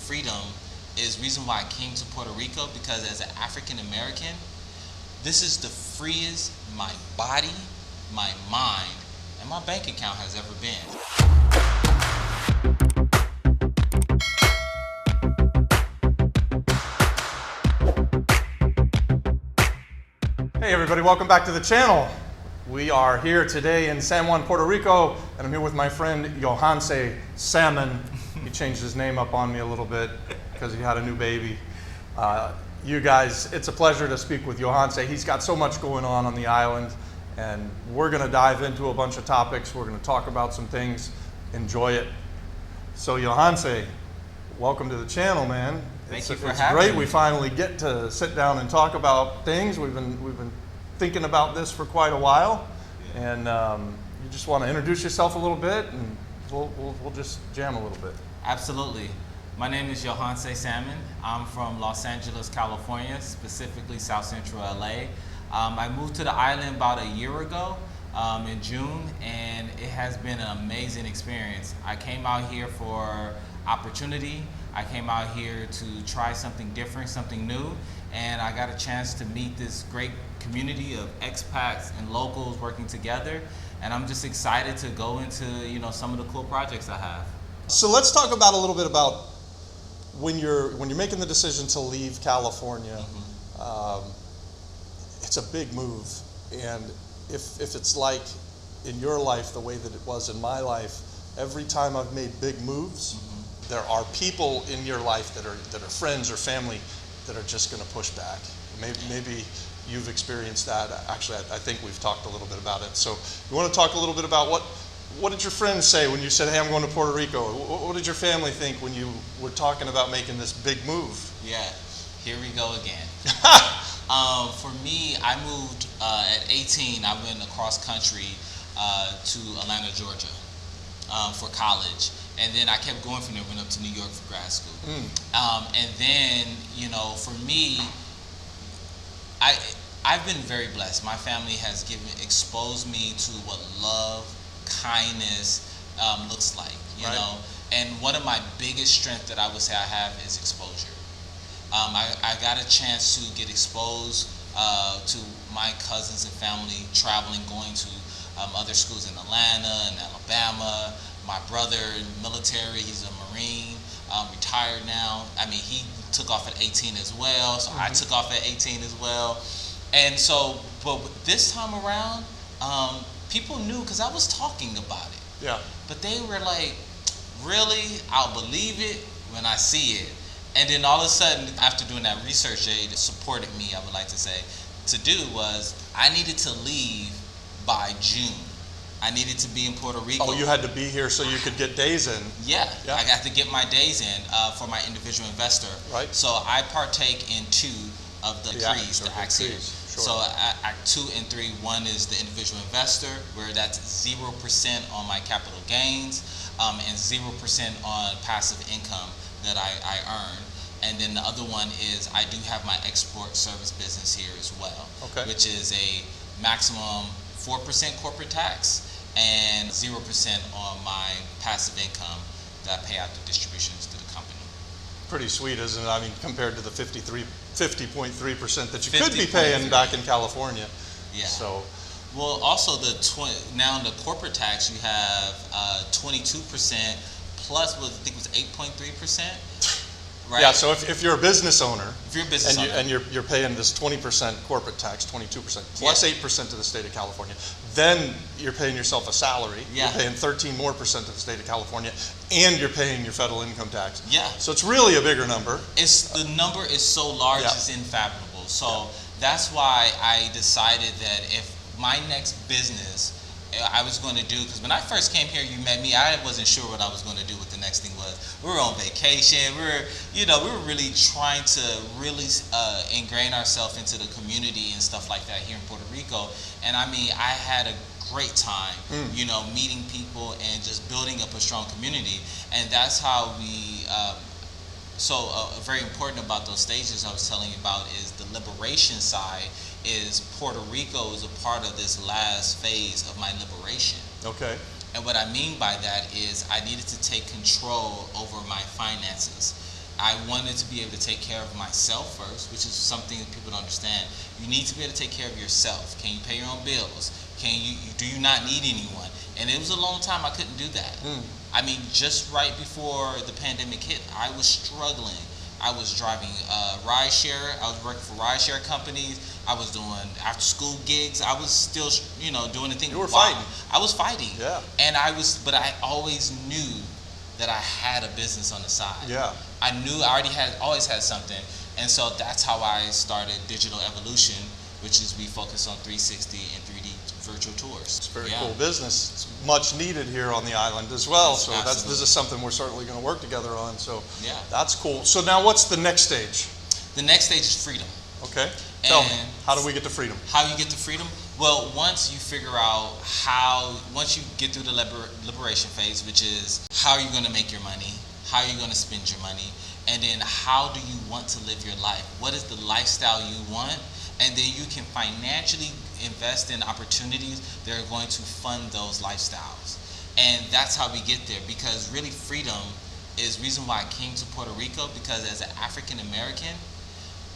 freedom is reason why I came to Puerto Rico, because as an African American, this is the freest my body, my mind, and my bank account has ever been. Hey everybody, welcome back to the channel. We are here today in San Juan, Puerto Rico, and I'm here with my friend Yohance Salmon. He changed his name up on me a little bit because he had a new baby. You guys, it's a pleasure to speak with Yohanse. He's got so much going on the island, and we're going to dive into a bunch of topics. We're going to talk about some things. Enjoy it. So Yohanse, welcome to the channel, man. Thank you for having me. It's great we finally get to sit down and talk about things. We've been thinking about this for quite a while, and you just want to introduce yourself a little bit, and we'll just jam a little bit. Absolutely. My name is Yohance Salmon. I'm from Los Angeles, California, specifically South Central LA. I moved to the island about a year ago in June, and it has been an amazing experience. I came out here for opportunity. I came out here to try something different, something new, and I got a chance to meet this great community of expats and locals working together, and I'm just excited to go into some of the cool projects I have. So let's talk about a little bit about when you're making the decision to leave California. It's a big move, and if it's like in your life the way that it was in my life, every time I've made big moves, there are people in your life that are friends or family that are just going to push back. Maybe you've experienced that. Actually, I think we've talked a little bit about it. So you want to talk a little bit about what did your friends say when you said, hey, I'm going to Puerto Rico? What did your family think when you were talking about making this big move? Yeah, here we go again. For me, I moved at 18. I went across country to Atlanta, Georgia for college. And then I kept going from there, went up to New York for grad school. And then, for me, I've been very blessed. My family has exposed me to what love, kindness looks like, you know. And one of my biggest strengths that I would say I have is exposure. I got a chance to get exposed to my cousins and family traveling, going to other schools in Atlanta and Alabama. My brother in the military, he's a Marine, retired now. I mean, he took off at 18 as well, so I took off at 18 as well. And so, but this time around, people knew because I was talking about it. Yeah. But they were like, really? I'll believe it when I see it. And then all of a sudden, after doing that research, they supported me, I would like to say, to do was I needed to leave by June. I needed to be in Puerto Rico. Oh, you had to be here so you could get days in. Yeah. I got to get my days in for my individual investor. Right. So I partake in two of the acts here. Sure. So Act 2 and 3, one is the individual investor, where that's 0% on my capital gains and 0% on passive income that I earn. And then the other one is I do have my export service business here as well, which is a maximum 4% corporate tax and 0% on my passive income that I pay out the distributions to the company. Pretty sweet, isn't it? I mean, compared to the 50.3% that you could be paying back in California. Yeah. So, well, also now in the corporate tax you have 22% plus I think it was 8.3%. Right. Yeah, so if you're a business owner, and you're paying this 20% corporate tax, 22% plus 8% to the state of California, then you're paying yourself a salary. Yeah. You're paying 13% more to the state of California, and you're paying your federal income tax. Yeah. So it's really a bigger number. The number is so large, it's unfathomable. So that's why I decided that if my next business I was going to do, because when I first came here, you met me, I wasn't sure what I was going to do, what the next thing was. We were on vacation, we were really trying to ingrain ourselves into the community and stuff like that here in Puerto Rico. And I mean, I had a great time, meeting people and just building up a strong community. And that's how we, very important about those stages I was telling you about is the liberation side. Is Puerto Rico is a part of this last phase of my liberation. Okay. And what I mean by that is I needed to take control over my finances. I wanted to be able to take care of myself first, which is something that people don't understand. You need to be able to take care of yourself. Can you pay your own bills? Do you not need anyone? And it was a long time I couldn't do that. I mean, just right before the pandemic hit, I was struggling. I was driving ride share. I was working for ride share companies. I was doing after school gigs. I was still, doing the thing. You were fighting. I was fighting. Yeah. And but I always knew that I had a business on the side. Yeah. I knew I always had something. And so that's how I started Digital Evolution, which is we focus on 360 and 3D virtual tours. It's a very cool business. It's much needed here on the island as well. So Absolutely. this is something we're certainly going to work together on. So Yeah. that's cool. So now what's the next stage? The next stage is freedom. Okay. Tell me, And how do we get to freedom? How you get to freedom? Well, once you figure out once you get through the liberation phase, which is how are you going to make your money, how are you going to spend your money, and then how do you want to live your life? What is the lifestyle you want? And then you can financially invest in opportunities that are going to fund those lifestyles. And that's how we get there, because really freedom is the reason why I came to Puerto Rico, because as an African American,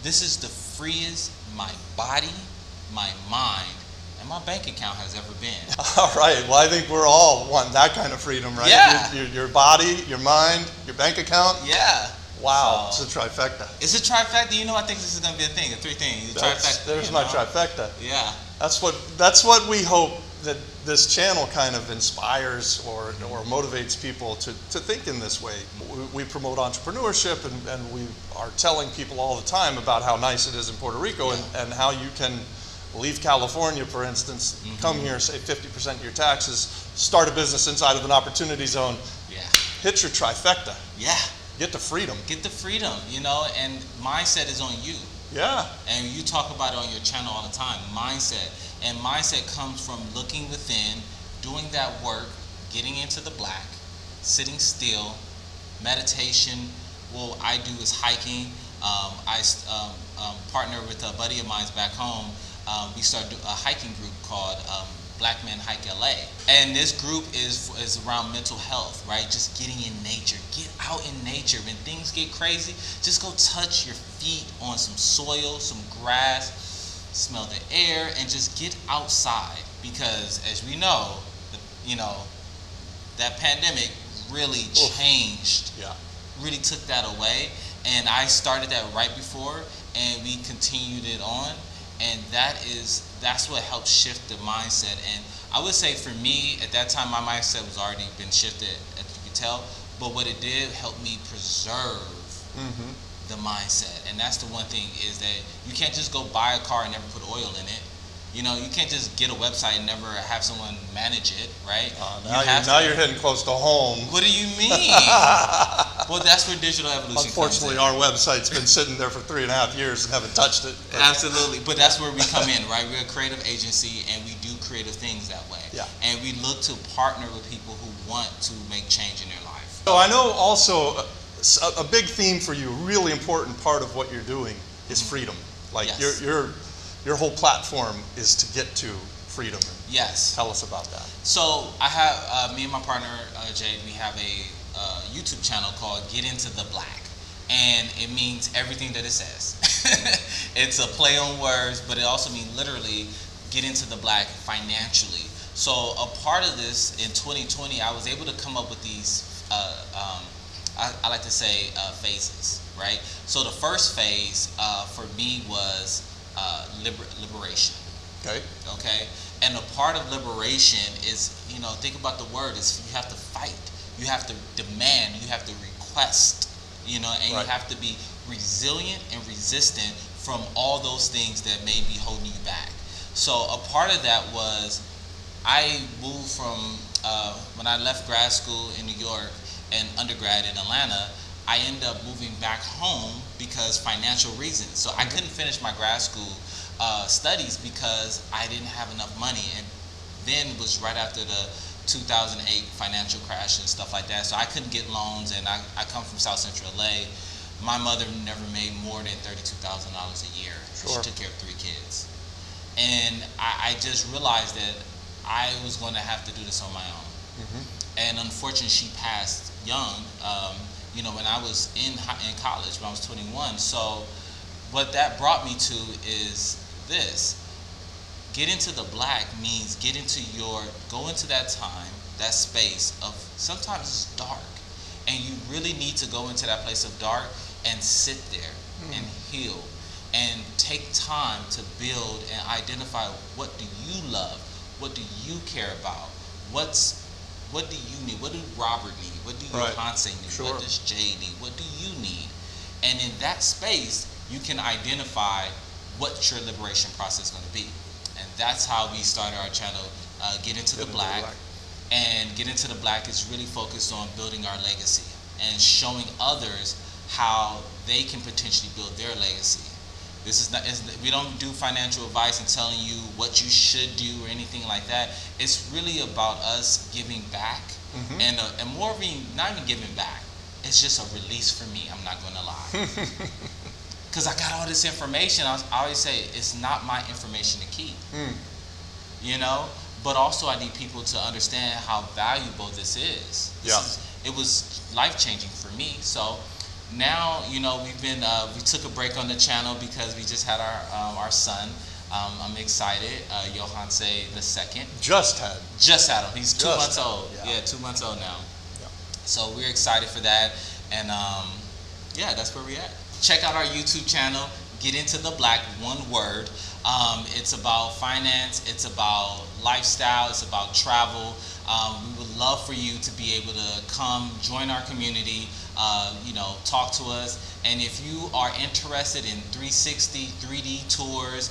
this is the freest my body, my mind, and my bank account has ever been. All right. Well, I think we're all wanting that kind of freedom, right? Yeah. Your body, your mind, your bank account. Yeah. Wow. So, it's a trifecta. It's a trifecta. I think this is going to be a thing, a three thing. Trifecta. There's my trifecta. Yeah. That's what we hope that this channel kind of inspires or motivates people to think in this way. We promote entrepreneurship, and we are telling people all the time about how nice it is in Puerto Rico, and how you can leave California, for instance, come here, save 50% of your taxes, start a business inside of an opportunity zone, hit your trifecta. Yeah. Get the freedom. Get the freedom, and mindset is on you. Yeah. And you talk about it on your channel all the time, mindset. And mindset comes from looking within, doing that work, getting into the black, sitting still, meditation. What I do is hiking. I partner with a buddy of mine back home. We started a hiking group called Black Men Hike LA. And this group is around mental health, right? Just getting in nature. Get out in nature. When things get crazy, just go touch your feet on some soil, some grass, smell the air, and just get outside. Because as we know, that pandemic really changed. Yeah. Really took that away. And I started that right before, and we continued it on. And that's what helped shift the mindset. And I would say for me, at that time, my mindset was already been shifted, as you can tell. But what it did help me preserve the mindset. And that's the one thing, is that you can't just go buy a car and never put oil in it. You can't just get a website and never have someone manage it, right? Now you're heading close to home. What do you mean? Well, that's where Digital Evolution Unfortunately, comes in. our website's been sitting there for 3.5 years and haven't touched it. Absolutely, but that's where we come in, right? We're a creative agency, and we do creative things that way. Yeah. And we look to partner with people who want to make change in their life. So I know also a big theme for you, a really important part of what you're doing is freedom. Like your whole platform is to get to freedom. Yes. Tell us about that. So I have, me and my partner, Jade, we have a YouTube channel called Get Into the Black. And it means everything that it says. It's a play on words, but it also means literally get into the black financially. So a part of this in 2020, I was able to come up with these, I like to say, phases, right? So the first phase for me was liberation. Okay. And a part of liberation is, think about the word, is you have to fight, you have to demand, you have to request, and you have to be resilient and resistant from all those things that may be holding you back. So a part of that was I moved from, when I left grad school in New York and undergrad in Atlanta, I ended up moving back home because financial reasons. So I couldn't finish my grad school studies because I didn't have enough money, and then it was right after the 2008 financial crash and stuff like that. So I couldn't get loans, and I come from South Central LA. My mother never made more than $32,000 a year. Sure. She took care of 3 kids. And I just realized that I was going to have to do this on my own. And unfortunately, she passed young, when I was in college, when I was 21. So what that brought me to is this. Get into the black means go into that time, that space of sometimes it's dark. And you really need to go into that place of dark and sit there and heal and take time to build and identify what do you love, what do you care about, what do you need, what do Robert need, what do Yohanse need, Sure. what does Jay need, what do you need? And in that space, you can identify what your liberation process is going to be. And that's how we started our channel, Get Into the Black. And Get Into the Black is really focused on building our legacy and showing others how they can potentially build their legacy. We don't do financial advice and telling you what you should do or anything like that. It's really about us giving back and more being, not even giving back. It's just a release for me. I'm not going to lie. Because I got all this information. I always say it's not my information to keep. But also I need people to understand how valuable this is. It was life-changing for me. So now, we took a break on the channel because we just had our son. I'm excited. Yohance the second. Just had him. He's 2 months old. Yeah, 2 months old now. Yeah. So we're excited for that. And that's where we're at. Check out our YouTube channel, Get Into the Black, one word. It's about finance, it's about lifestyle, it's about travel. We would love for you to be able to come join our community, talk to us. And if you are interested in 360 3D tours,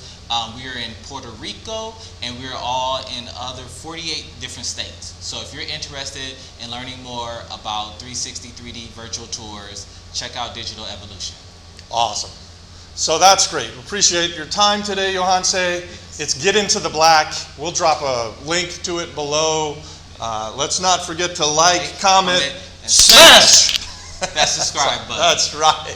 we are in Puerto Rico and we're all in other 48 different states. So if you're interested in learning more about 360 3D virtual tours, check out Digital Evolution. Awesome. So that's great. Appreciate your time today, Yohanse. It's Get Into the Black. We'll drop a link to it below. Let's not forget to like, comment, and smash that subscribe button. That's right.